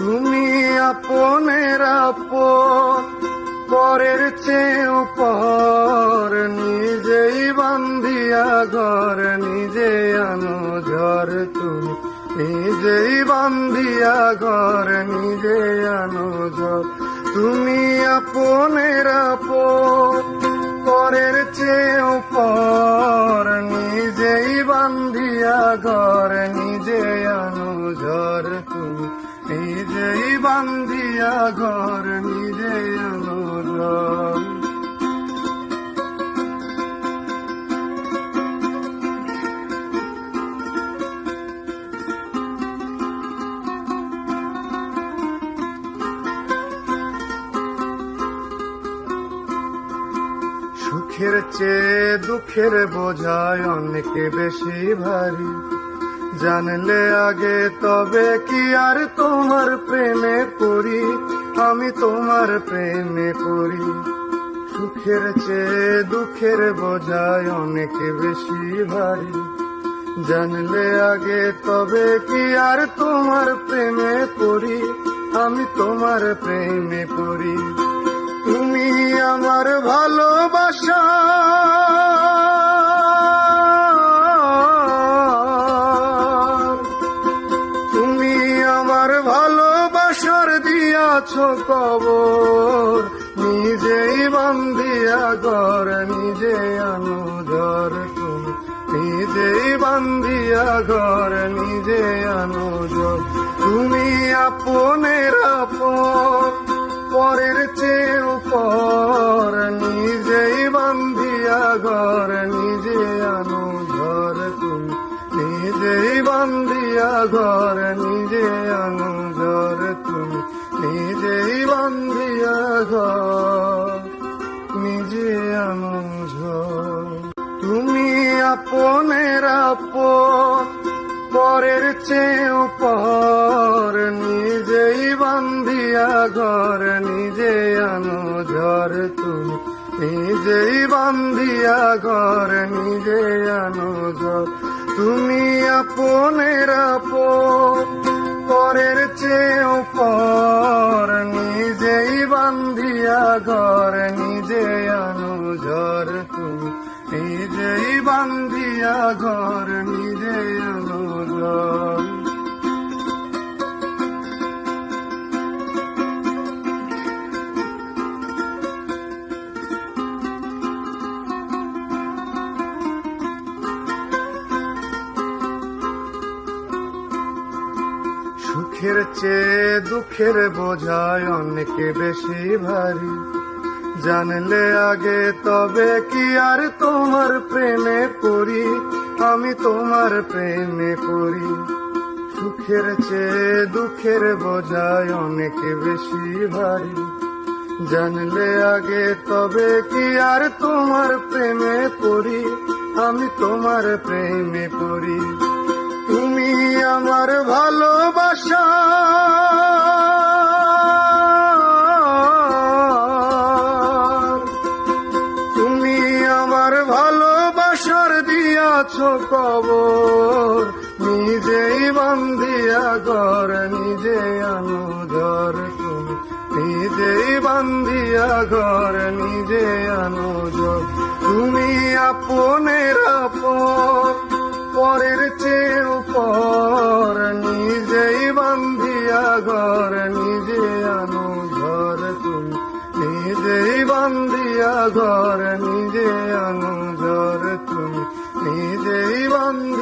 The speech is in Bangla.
তুমি আপনের আপন, পরের চেয়েও পর, নিজেই বান্ধিয়া ঘর, নিজে আনো ঝড়। তুমি নিজেই বান্ধিয়া ঘর, নিজে আনো ঝড়। তুমি আপনের আপন, পরের চেয়েও পর, নিজেই বান্ধিয়া ঘর, নিজে আনো ঝড়। তুমি নিজেই বান্ধিয়া ঘর, নিজে আনো ঝড়। সুখের চেয়ে দুঃখের বোঝায় অনেক বেশি ভারী, জানলে আগে তবে কি আর তোমার প্রেমে পড়ি, আমি তোমার প্রেমে পড়ি। সুখের চেয়ে দুঃখের বোঝায় অনেক বেশি ভারী, জানলে আগে তবে কি আর তোমার প্রেমে পড়ি, আমি তোমার প্রেমে পড়ি। তুমি আমার ভালোবাসা, তুমি আমার ভালোবাসার দিয়াছ কবর, নিজেই বান্ধিয়া ঘর, নিজে আনো ঝড়। তুমি নিজেই বান্ধিয়া ঘর, নিজে আনো ঝড়। তুমি আপনের আপন, পরের চেয়েও পর, নিজেই বান্ধিয়া ঘর, নিজে আনো ঝড়। তুমি নিজেই বান্ধিয়া ঘর, নিজে আনো ঝড়। তুমি নিজেই বান্ধিয়া ঘর, নিজে আনো ঝড়। তুমি আপনের আপন, পরের চেয়েও পর, নিজেই বান্ধিয়া ঘর, নিজে আনো ঝড়। তুমি নিজেই বান্ধিয়া ঘর, নিজে আনো ঝড়। তুমি আপনের আপন, পরের চেয়েও পর, নিজেই বান্ধিয়া ঘর, নিজে আনো ঝড়। তুমি নিজেই বান্ধিয়া ঘর, নিজে আনো ঝড়। সুখের চেয়ে দুঃখের বোঝায় অনেক বেশি ভারী, জানলে আগে তবে কি আর তোমার প্রেমে পড়ি, আমি তোমার প্রেমে পড়ি। সুখের চেয়ে দুঃখের বোঝায় অনেক বেশি ভারী, জানলে আগে তবে কি আর তোমার প্রেমে পড়ি, আমি তোমার প্রেমে পড়ি। তুমি আমার ভালোবাসা, তুমি আমার ভালোবাসার দিয়াছ কবর, নিজেই বান্ধিয়া ঘর, নিজে আনো ঝড়। তুমি নিজেই বান্ধিয়া ঘর, নিজে আনো ঝড়। তুমি আপনের আপন, পরের চেয়েও পর, নিজেই বান্ধিয়া ঘর, নিজে আনো ঝড়। তুমি নিজেই বান্ধিয়া ঘর, নিজে আনো ঝড়। তুমি নিজেই বান্ধিয়া